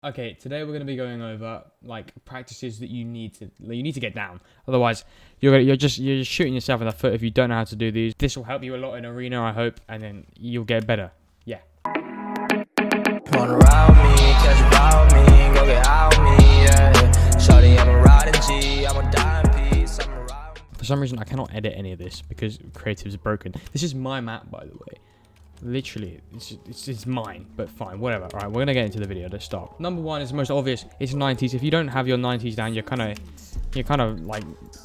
Okay, today we're going to be going over like practices that you need to get down. Otherwise, you're just shooting yourself in the foot if you don't know how to do these. This will help you a lot in arena, I hope, and then you'll get better. Yeah. Wanna ride me, catch about me, go get out me, yeah. Shawty, I'm a riding G, I'm a dime piece, I'm a ride. For some reason, I cannot edit any of this because Creative is broken. This is my map, by the way. Literally, it's mine, but fine, whatever. All right, we're gonna get into the video. Let's start. Number one is the most obvious. It's 90s. If you don't have your 90s down, you're kind of like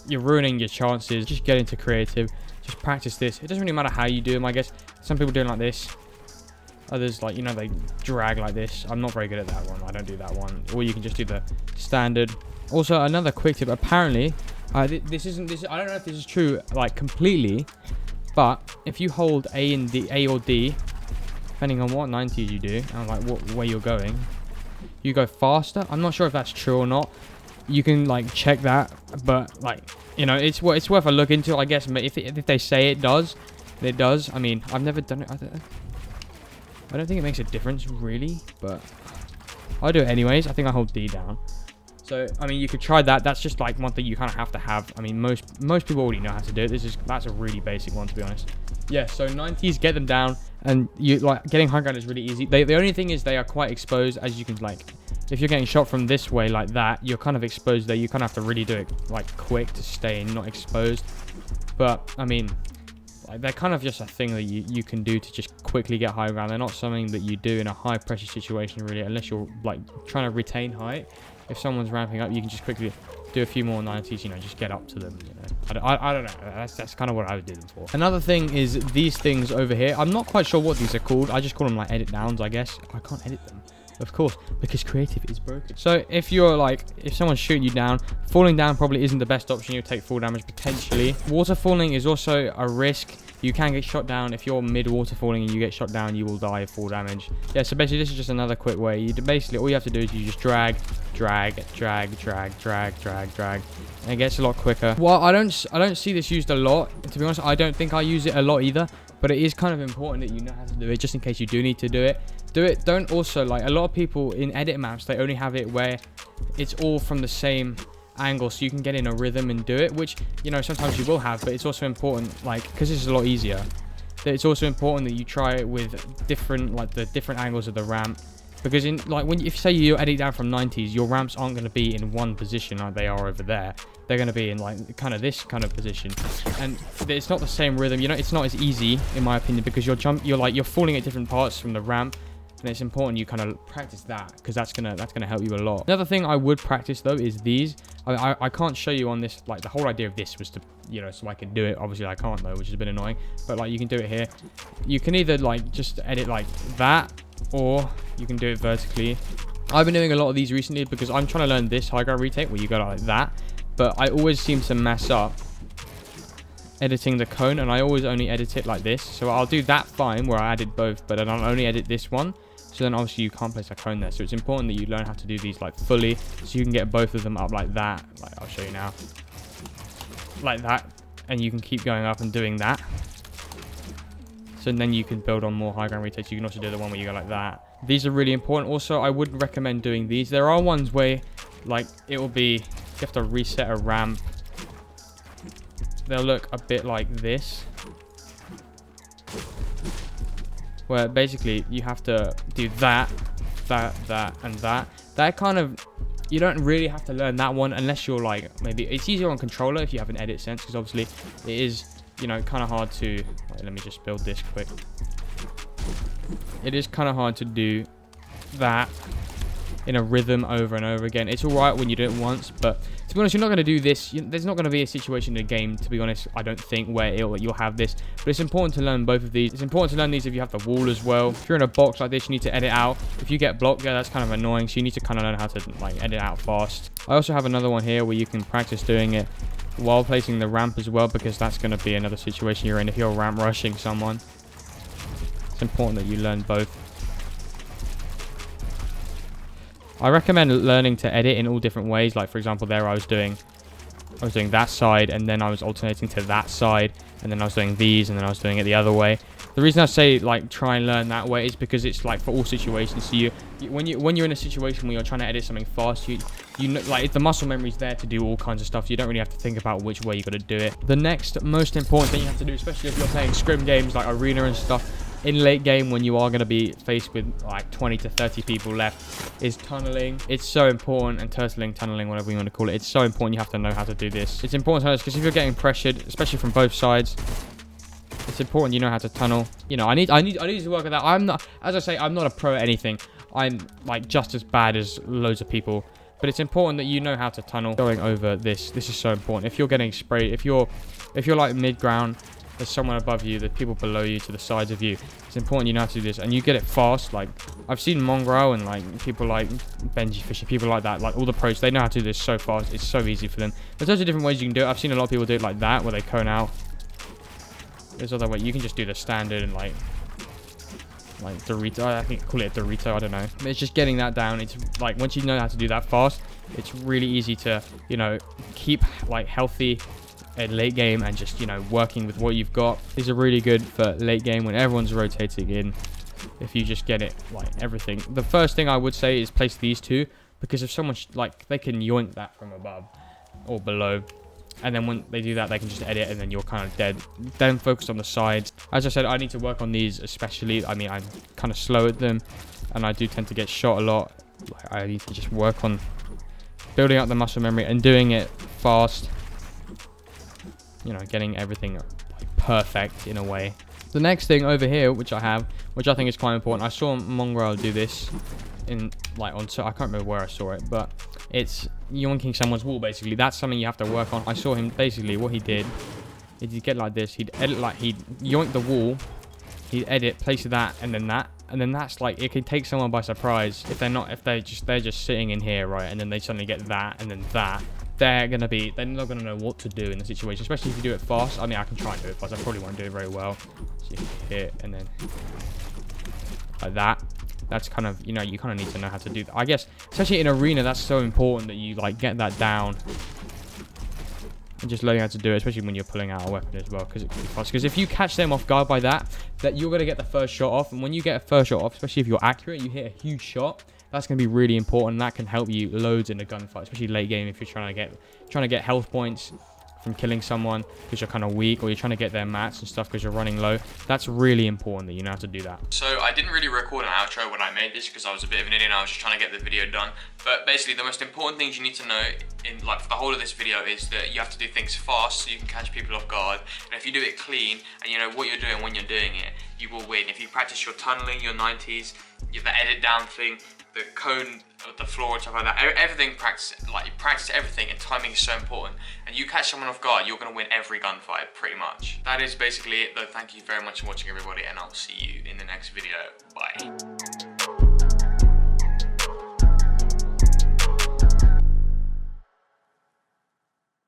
you're ruining your chances. Just get into creative. Just practice this. It doesn't really matter how you do them. I guess some people do it like this. Others like they drag like this. I'm not very good at that one. I don't do that one. Or you can just do the standard. Also, another quick tip. Apparently, this isn't. I don't know if this is true like completely. But if you hold A or D, depending on what 90s you do and like what way you're going, you go faster. I'm not sure if that's true or not. You can like check that, but like it's worth a look into. I guess if they say it does, it does. I mean, I've never done it. I don't think it makes a difference really, but I'll do it anyways. I think I hold D down. So, I mean, you could try that. That's just like one thing you kind of have to have. I mean, most people already know how to do it. That's a really basic one, to be honest. Yeah, so 90s, get them down. And you like getting high ground is really easy. The only thing is they are quite exposed, as you can like, if you're getting shot from this way like that, you're kind of exposed there. You kind of have to really do it like quick to stay not exposed. But, I mean, like, they're kind of just a thing that you can do to just quickly get high ground. They're not something that you do in a high pressure situation, really, unless you're like trying to retain height. If someone's ramping up, you can just quickly do a few more 90s, just get up to them, I don't know. That's kind of what I would do them for. Another thing is these things over here. I'm not quite sure what these are called. I just call them like edit downs, I guess. I can't edit them, of course, because creative is broken. So if someone's shooting you down, falling down probably isn't the best option. You'll take full damage potentially. Waterfalling is also a risk. You can get shot down. If you're mid waterfalling and you get shot down, you will die of full damage. Yeah, so basically this is just another quick way. Basically all you have to do is you just drag, and it gets a lot quicker. Well, I don't see this used a lot. To be honest, I don't think I use it a lot either, but it is kind of important that you know how to do it just in case you do need to do it. Don't also, like, a lot of people in edit maps, they only have it where it's all from the same angle, so you can get in a rhythm and do it, which sometimes you will have, but it's also important, like, because this is a lot easier, that it's also important that you try it with the different angles of the ramp, because if say you edit down from 90s, your ramps aren't going to be in one position like they are over there. They're going to be in like kind of this kind of position, and it's not the same rhythm. It's not as easy in my opinion, because you're falling at different parts from the ramp. And it's important you kind of practice that, because that's gonna help you a lot. Another thing I would practice though is these. I can't show you on this. Like, the whole idea of this was to so I can do it. Obviously I can't though, which is a bit annoying. But like, you can do it here. You can either like just edit like that, or you can do it vertically. I've been doing a lot of these recently because I'm trying to learn this high ground retake where you go like that. But I always seem to mess up editing the cone, and I always only edit it like this. So I'll do that fine where I added both, but then I'll only edit this one. So then obviously you can't place a cone there. So it's important that you learn how to do these like fully, so you can get both of them up like that. Like, I'll show you now. Like that. And you can keep going up and doing that. So then you can build on more high ground retakes. You can also do the one where you go like that. These are really important. Also, I would recommend doing these. There are ones where like it will be, you have to reset a ramp. They'll look a bit like this, where basically you have to do that, and that. That kind of, you don't really have to learn that one unless you're like, maybe it's easier on controller if you have an edit sense, because obviously it is, kind of hard to, let me just build this quick. It is kind of hard to do that in a rhythm over and over again. It's alright when you do it once, but to be honest, you're not going to do this. There's not going to be a situation in the game, to be honest, I don't think, where you'll have this. But it's important to learn both of these. It's important to learn these if you have the wall as well. If you're in a box like this, you need to edit out. If you get blocked, yeah, that's kind of annoying. So you need to kind of learn how to like edit out fast. I also have another one here where you can practice doing it while placing the ramp as well, because that's going to be another situation you're in if you're ramp rushing someone. It's important that you learn both. I recommend learning to edit in all different ways. Like, for example, there I was doing that side, and then I was alternating to that side, and then I was doing these, and then I was doing it the other way. The reason I say like try and learn that way is because it's like for all situations. So when you're in a situation where you're trying to edit something fast, you know, like the muscle memory is there to do all kinds of stuff. You don't really have to think about which way you got to do it. The next most important thing you have to do, especially if you're playing scrim games like arena and stuff, in late game when you are going to be faced with like 20 to 30 people left, is tunneling. It's so important, and turtling, tunneling, whatever you want to call it. It's so important. You have to know how to do this. It's important to know because if you're getting pressured, especially from both sides, it's important you know how to tunnel. You know, I need to work with that. I'm not, as I say, I'm not a pro at anything. I'm like just as bad as loads of people. But it's important that you know how to tunnel. Going over this is so important. If you're getting sprayed, if you're like mid ground, there's someone above you, there's people below you, to the sides of you. It's important you know how to do this, and you get it fast. Like I've seen Mongrel and like people like Benji Fisher, people like that, like all the pros, they know how to do this so fast. It's so easy for them. There's lots of different ways you can do it. I've seen a lot of people do it like that, where they cone out. There's other way. You can just do the standard and like Dorito. I think call it a Dorito. I don't know. But it's just getting that down. It's like once you know how to do that fast, it's really easy to, you know, keep like healthy at late game and just, you know, working with what you've got. These are really good for late game when everyone's rotating in. If you just get it like everything. The first thing I would say is place these two, because if someone like they can yoink that from above or below. And then when they do that, they can just edit, and then you're kind of dead. Then focus on the sides. As I said, I need to work on these especially. I mean, I'm kind of slow at them, and I do tend to get shot a lot. Like, I need to just work on building up the muscle memory and doing it fast. You know, getting everything like perfect in a way. The next thing over here, which I think is quite important. I saw Mongrel do this in like on, so I can't remember where I saw it, but it's yoinking someone's wall basically. That's something you have to work on. I saw him basically, what he did is he'd get like this, he'd edit, like he'd yoink the wall, he'd edit, place that, and then that's like, it can take someone by surprise if they're just sitting in here, right, and then they suddenly get that and then that. They're not gonna know what to do in the situation, especially if you do it fast. I mean, I can try and do it fast, I probably won't do it very well. So you hit and then like that. That's kind of, you know, you kind of need to know how to do that. I guess, especially in arena, that's so important that you like get that down. And just learning how to do it, especially when you're pulling out a weapon as well, because it can be fast. Because if you catch them off guard by that you're going to get the first shot off. And when you get a first shot off, especially if you're accurate, you hit a huge shot. That's going to be really important. That can help you loads in a gunfight, especially late game if you're trying to get health points from killing someone because you're kind of weak, or you're trying to get their mats and stuff because you're running low. That's really important that you know how to do that. So I didn't really record an outro when I made this because I was a bit of an idiot and I was just trying to get the video done. But basically the most important things you need to know in like for the whole of this video is that you have to do things fast so you can catch people off guard. And if you do it clean and you know what you're doing when you're doing it, you will win. If you practice your tunneling, your 90s, the edit down thing, the cone of the floor and stuff like that, everything practice everything, and timing is so important. And you catch someone off guard, you're going to win every gunfight pretty much. That is basically it though. Thank you very much for watching everybody, and I'll see you in the next video. Bye.